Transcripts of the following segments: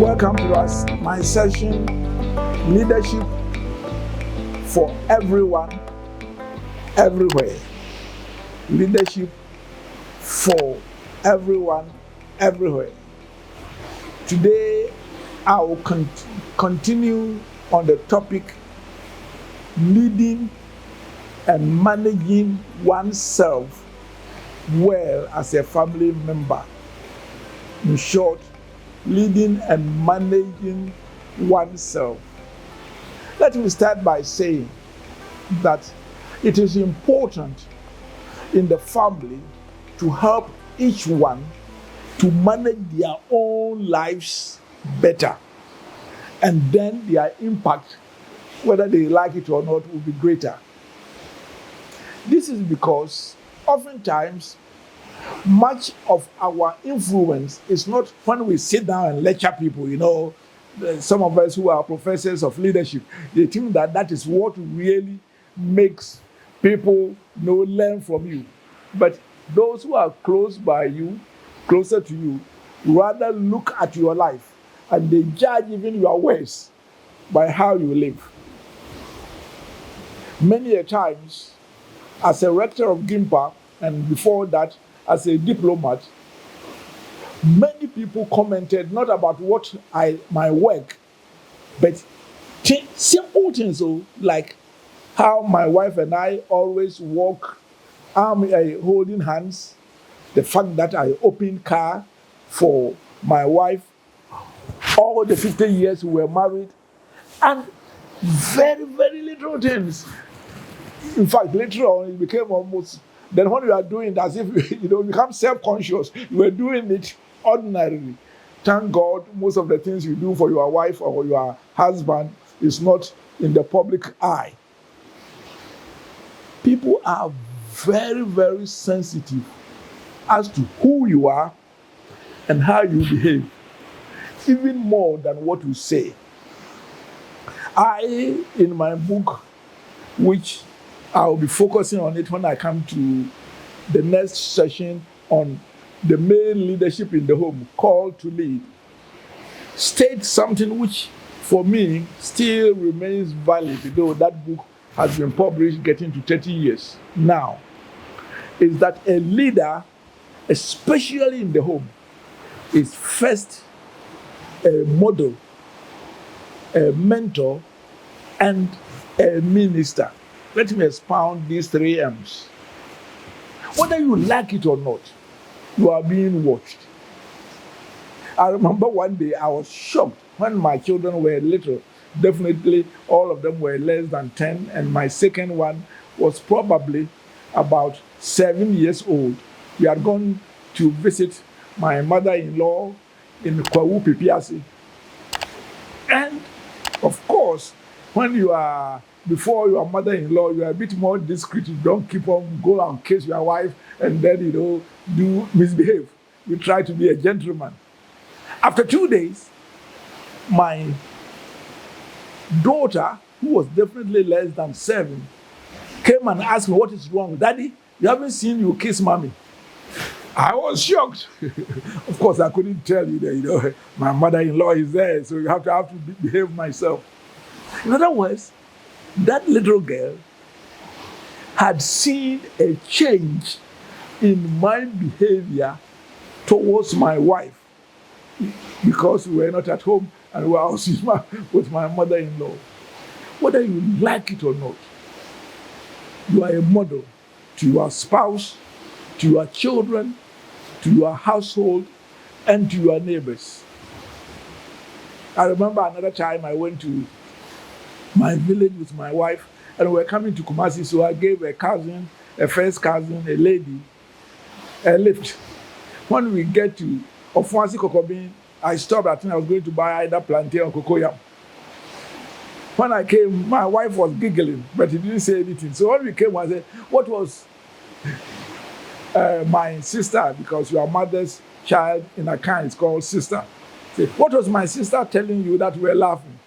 Welcome to my session, Leadership for Everyone, Everywhere. Leadership for everyone, everywhere. Today, I will continue on the topic leading and managing oneself well as a family member. In short, leading and managing oneself. Let me start by saying that it is important in the family to help each one to manage their own lives better, and then their impact, whether they like it or not, will be greater. This is because oftentimes much of our influence is not when we sit down and lecture people. Some of us who are professors of leadership, they think that that is what really makes people learn from you. But those who are closer to you, rather look at your life and they judge even your words by how you live. Many a times, as a rector of GIMPA, and before that, as a diplomat, many people commented not about my work, but simple things like how my wife and I always walk holding hands, the fact that I opened car for my wife, all the 50 years we were married, and very, very little things. In fact, later on, it became almost, then when you are doing it as if, you become self-conscious, you were doing it ordinarily. Thank God, most of the things you do for your wife or your husband is not in the public eye. People are very, very sensitive as to who you are and how you behave, even more than what you say. In my book, which I'll be focusing on it when I come to the next session on the male leadership in the home, Call to Lead, state something which, for me, still remains valid, though that book has been published getting to 30 years now, is that a leader, especially in the home, is first a model, a mentor, and a minister. Let me expound these 3 M's. Whether you like it or not, you are being watched. I remember one day I was shocked when my children were little. Definitely all of them were less than 10, and my second one was probably about 7 years old. We had gone to visit my mother-in-law in Kwawu Pipiasi. And of course, when you are before your mother-in-law, you are a bit more discreet. You don't keep on go and kiss your wife and then do misbehave. You try to be a gentleman. After 2 days, my daughter, who was definitely less than 7, came and asked me, "What is wrong, Daddy? You haven't seen you kiss Mommy." I was shocked. Of course, I couldn't tell you that my mother-in-law is there, so you have to behave myself. In other words, that little girl had seen a change in my behavior towards my wife because we were not at home and we were out with my mother-in-law. Whether you like it or not, you are a model to your spouse, to your children, to your household, and to your neighbors. I remember another time I went to my village with my wife, and we were coming to Kumasi, so I gave a first cousin, a lady, a lift. When we get to Ofuasi Kokobin, I stopped. I think I was going to buy either plantain or cocoyam. When I came, my wife was giggling, but he didn't say anything. So when we came, I said, "What was my sister?" Because your mother's child in Akan is called sister. Say, "What was my sister telling you that we were laughing?"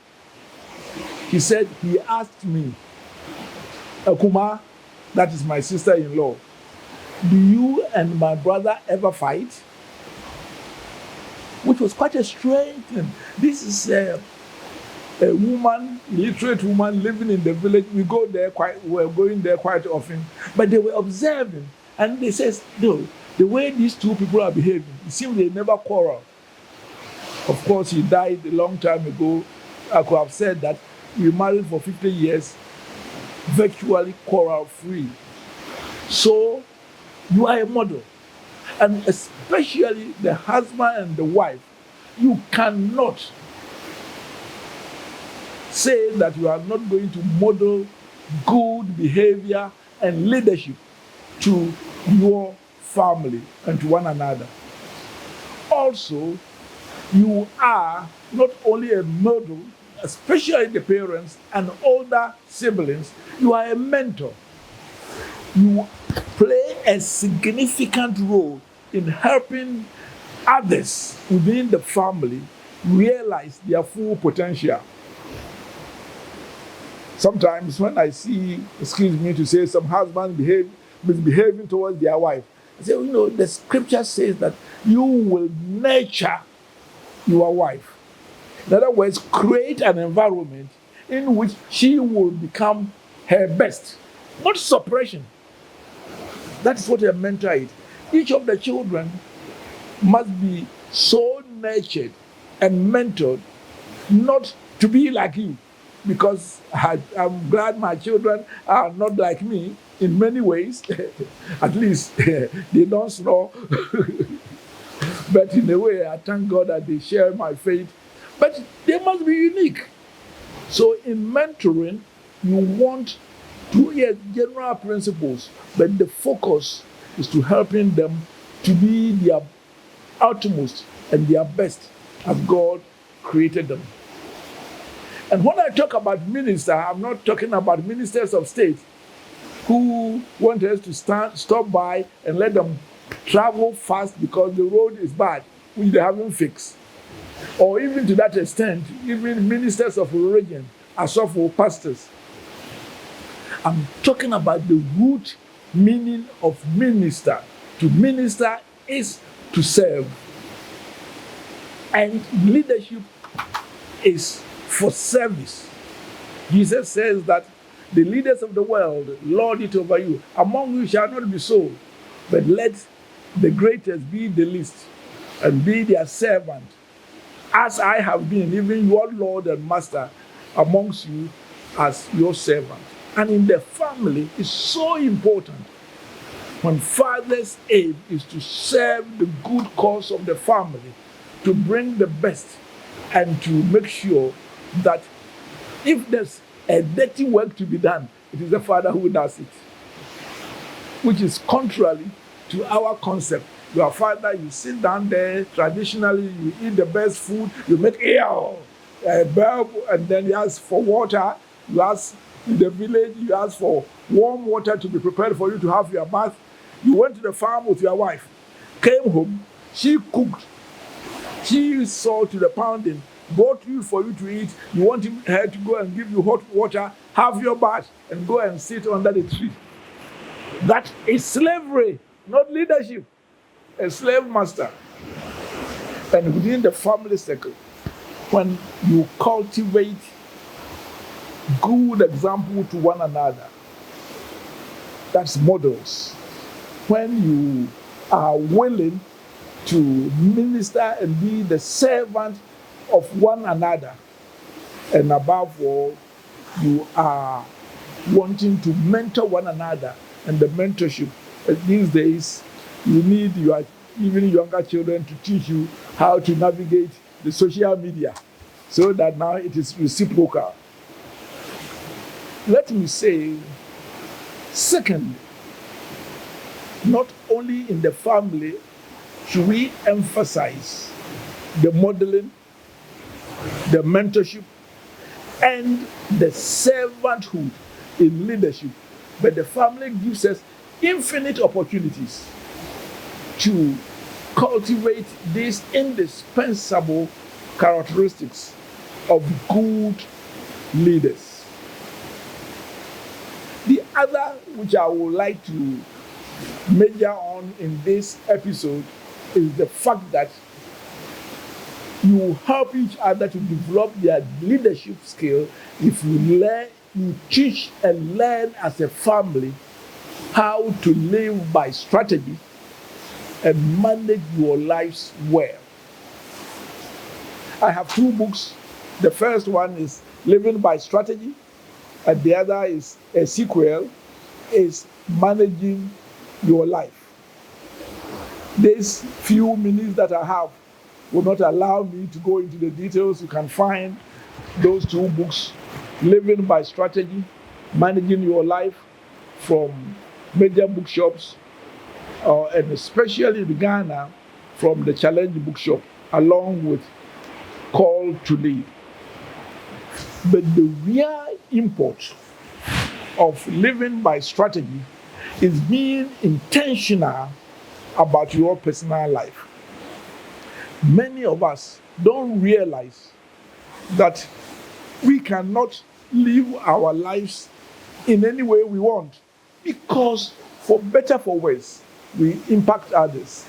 He said, he asked me, "Akuma, that is my sister-in-law, do you and my brother ever fight?" which was quite a strange thing. This is a woman, illiterate woman living in the village. We're going there quite often, but they were observing, and they said, no, the way these two people are behaving, it seems they never quarrel. Of course, he died a long time ago. I could have said that we married for 50 years, virtually quarrel-free. So, you are a model. And especially the husband and the wife, you cannot say that you are not going to model good behavior and leadership to your family and to one another. Also, you are not only a model, especially the parents and older siblings, you are a mentor. You play a significant role in helping others within the family realize their full potential. Sometimes when I see, excuse me to say, some husbands misbehaving towards their wife, I say, the scripture says that you will nurture your wife. In other words, create an environment in which she will become her best, not suppression. That is what a mentor is. Each of the children must be so nurtured and mentored not to be like you, because I'm glad my children are not like me in many ways. At least they don't snore. But in a way, I thank God that they share my faith. But they must be unique. So in mentoring, you want to hear general principles, but the focus is to helping them to be their utmost and their best as God created them. And when I talk about minister, I'm not talking about ministers of state who want us to stop by and let them travel fast because the road is bad, which they haven't fixed. Or even to that extent, even ministers of religion are for pastors. I'm talking about the root meaning of minister. To minister is to serve. And leadership is for service. Jesus says that the leaders of the world lord it over you. Among you shall not be so, but let the greatest be the least, and be their servant, as I have been, even your Lord and Master, amongst you as your servant. And in the family, it's so important. When father's aim is to serve the good cause of the family, to bring the best, and to make sure that if there's a dirty work to be done, it is the father who does it, which is contrary to our concept. Your father, you sit down there, traditionally, you eat the best food, you make a burp, and then you ask for water. You ask in the village, you ask for warm water to be prepared for you to have your bath. You went to the farm with your wife, came home, she cooked, she saw to the pounding, bought you for you to eat. You want her to go and give you hot water, have your bath, and go and sit under the tree. That is slavery, not leadership. A slave master. And within the family circle, when you cultivate good example to one another, that's models. When you are willing to minister and be the servant of one another, and above all, you are wanting to mentor one another, and the mentorship these days, you need your even younger children to teach you how to navigate the social media, so that now it is reciprocal. Let me say, secondly, not only in the family should we emphasize the modeling, the mentorship, and the servanthood in leadership, but the family gives us infinite opportunities to cultivate these indispensable characteristics of good leaders. The other which I would like to major on in this episode is the fact that You help each other to develop their leadership skill if you teach and learn as a family how to live by strategy and manage your lives well. I have 2 books. The first one is Living by Strategy, and the other is a sequel, is Managing Your Life. These few minutes that I have will not allow me to go into the details. You can find those 2 books, Living by Strategy, Managing Your Life, from major bookshops, and especially in Ghana from the Challenge Bookshop, along with Call to Lead. But the real import of living by strategy is being intentional about your personal life. Many of us don't realize that we cannot live our lives in any way we want, because for better for worse, we impact others.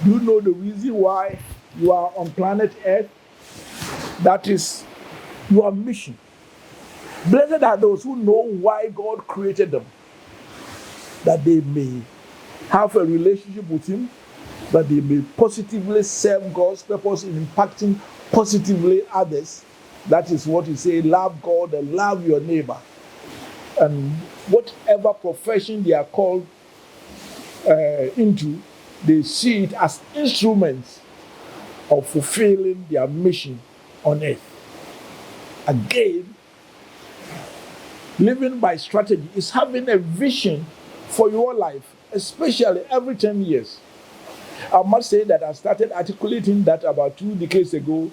Do you know the reason why you are on planet Earth? That is your mission. Blessed are those who know why God created them, that they may have a relationship with Him, that they may positively serve God's purpose in impacting positively others. That is what He says: love God and love your neighbor. And whatever profession they are called into, they see it as instruments of fulfilling their mission on earth. Again, living by strategy is having a vision for your life, especially every 10 years. I must say that I started articulating that about 2 decades ago,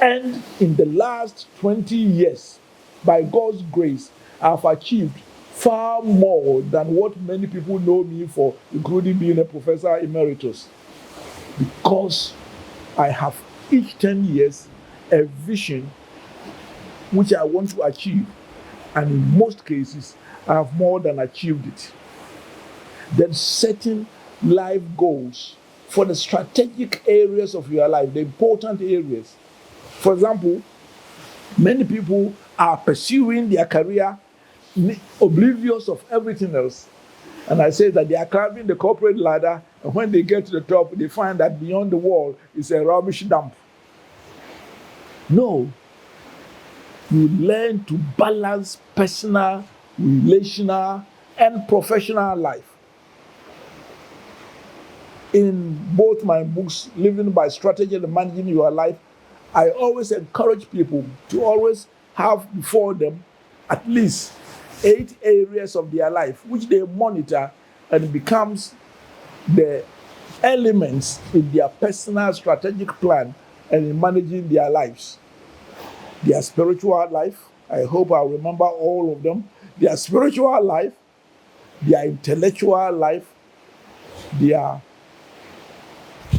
and in the last 20 years, by God's grace, I've achieved far more than what many people know me for, including being a professor emeritus, because I have each 10 years a vision which I want to achieve, and in most cases, I have more than achieved it. Then setting life goals for the strategic areas of your life, the important areas. For example, many people are pursuing their career oblivious of everything else. And I say that they are climbing the corporate ladder, and when they get to the top, they find that beyond the wall is a rubbish dump. No. You learn to balance personal, relational, and professional life. In both my books, Living by Strategy and Managing Your Life, I always encourage people to always have before them at least 8 areas of their life which they monitor, and it becomes the elements in their personal strategic plan and in managing their lives. Their spiritual life, I hope I'll remember all of them. Their spiritual life, their intellectual life, their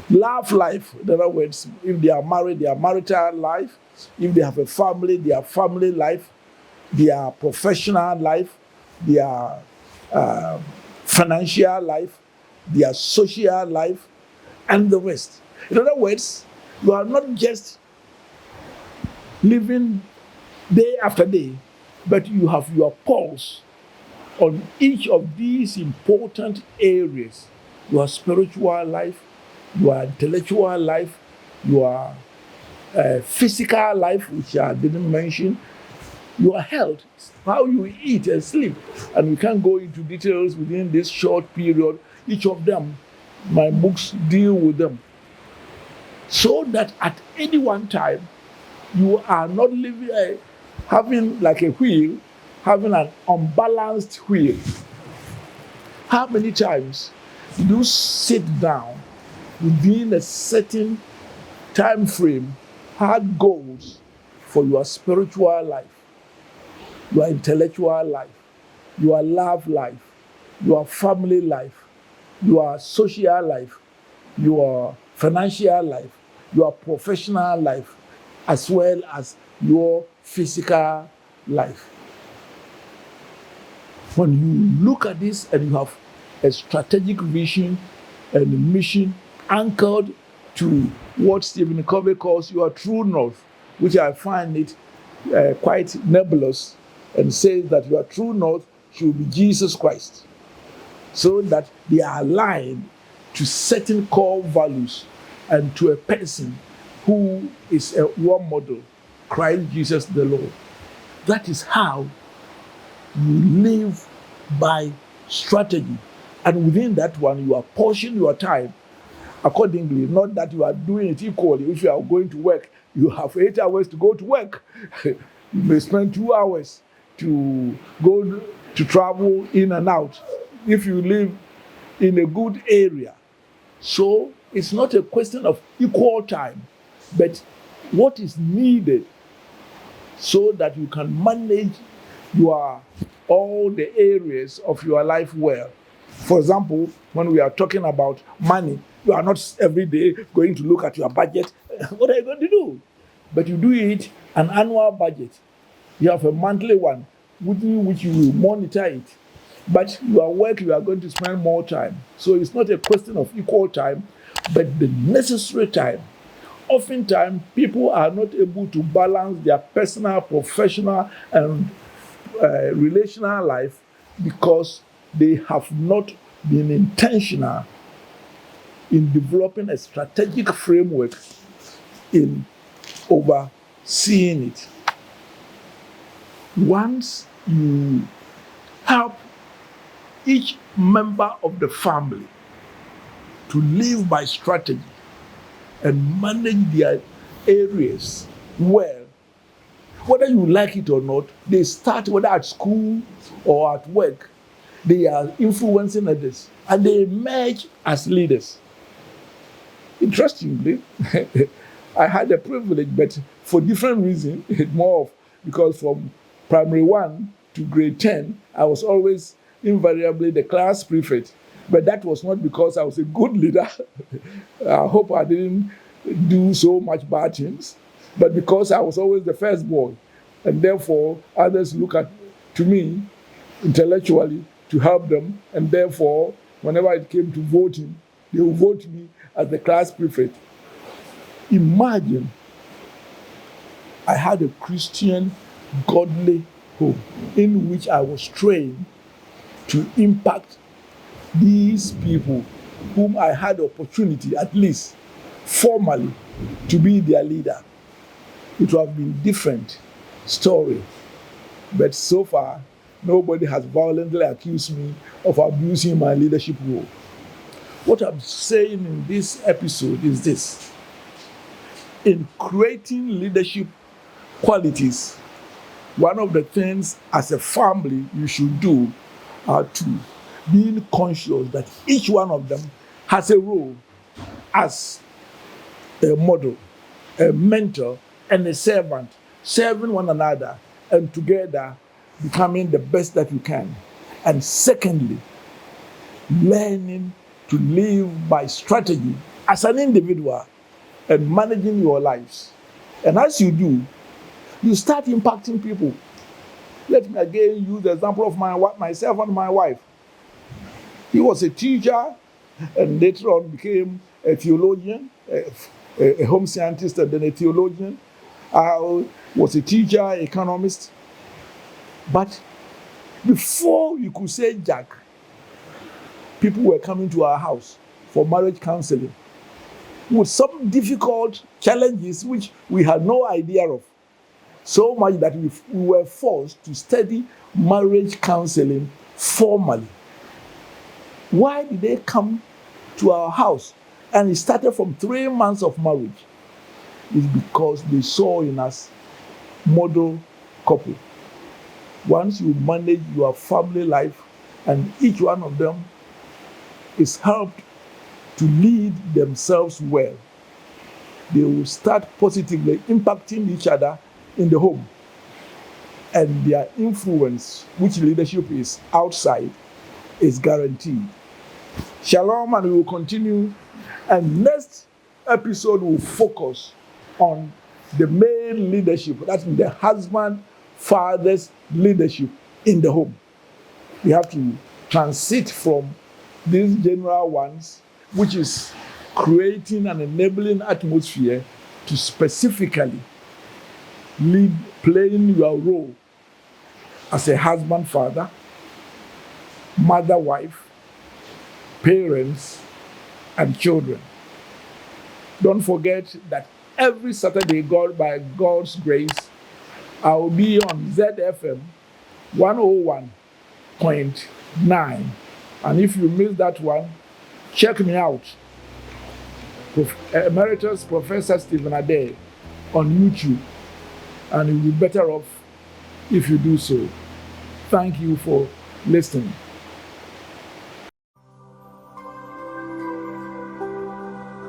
love life. In other words, if they are married, their marital life. If they have a family, their family life, their professional life, their financial life, their social life, and the rest. In other words, you are not just living day after day, but you have your pulse on each of these important areas: your spiritual life, your intellectual life, your physical life, which I didn't mention, your health, how you eat and sleep. And we can't go into details within this short period. Each of them, my books deal with them, so that at any one time, you are not living having like a wheel, having an unbalanced wheel. How many times do you sit down within a certain time frame, had goals for your spiritual life, your intellectual life, your love life, your family life, your social life, your financial life, your professional life, as well as your physical life? When you look at this and you have a strategic vision and a mission anchored to what Stephen Covey calls your true north, which I find it quite nebulous, and says that your true north should be Jesus Christ, so that they are aligned to certain core values and to a person who is a role model, Christ Jesus the Lord. That is how you live by strategy. And within that one, you apportion your time accordingly, not that you are doing it equally. If you are going to work, you have 8 hours to go to work. You may spend 2 hours to go to travel in and out if you live in a good area. So it's not a question of equal time, but what is needed so that you can manage all the areas of your life well. For example, when we are talking about money, you are not every day going to look at your budget. What are you going to do? But you do it an annual budget. You have a monthly one, within which you will monitor it. But your work, you are going to spend more time. So it's not a question of equal time, but the necessary time. Oftentimes, people are not able to balance their personal, professional, and relational life because they have not been intentional in developing a strategic framework in overseeing it. Once you help each member of the family to live by strategy and manage their areas well, whether you like it or not, they start, whether at school or at work, they are influencing others and they emerge as leaders. Interestingly, I had the privilege, but for different reasons, more of because from primary 1 to grade 10, I was always invariably the class prefect. But that was not because I was a good leader. I hope I didn't do so much bad things, but because I was always the first boy. And therefore, others look to me intellectually to help them. And therefore, whenever it came to voting, they would vote me as the class prefect. Imagine I had a Christian, godly home in which I was trained to impact these people whom I had the opportunity, at least formally, to be their leader. It would have been a different story. But so far, nobody has violently accused me of abusing my leadership role. What I'm saying in this episode is this. In creating leadership qualities, one of the things as a family you should do are to being conscious that each one of them has a role as a model, a mentor, and a servant, serving one another and together becoming the best that you can. And secondly, learning to live by strategy as an individual and managing your lives. And as you do, you start impacting people. Let me again use the example of myself and my wife. He was a teacher and later on became a theologian, a home scientist and then a theologian. I was a teacher, economist. But before you could say Jack, people were coming to our house for marriage counseling with some difficult challenges which we had no idea of. So much that we were forced to study marriage counseling formally. Why did they come to our house? And it started from 3 months of marriage. It's because they saw in us model couple. Once you manage your family life and each one of them is helped to lead themselves well, they will start positively impacting each other in the home. And their influence, which leadership is outside, is guaranteed. Shalom, and we will continue. And next episode will focus on the male leadership, that's the husband, father's leadership in the home. We have to transit from these general ones, which is creating an enabling atmosphere to specifically lead, playing your role as a husband, father, mother, wife, parents, and children. Don't forget that every Saturday, by God's grace, I will be on ZFM 101.9. And if you miss that one, check me out, Emeritus Professor Stephen Adei, on YouTube. And you'll be better off if you do so. Thank you for listening.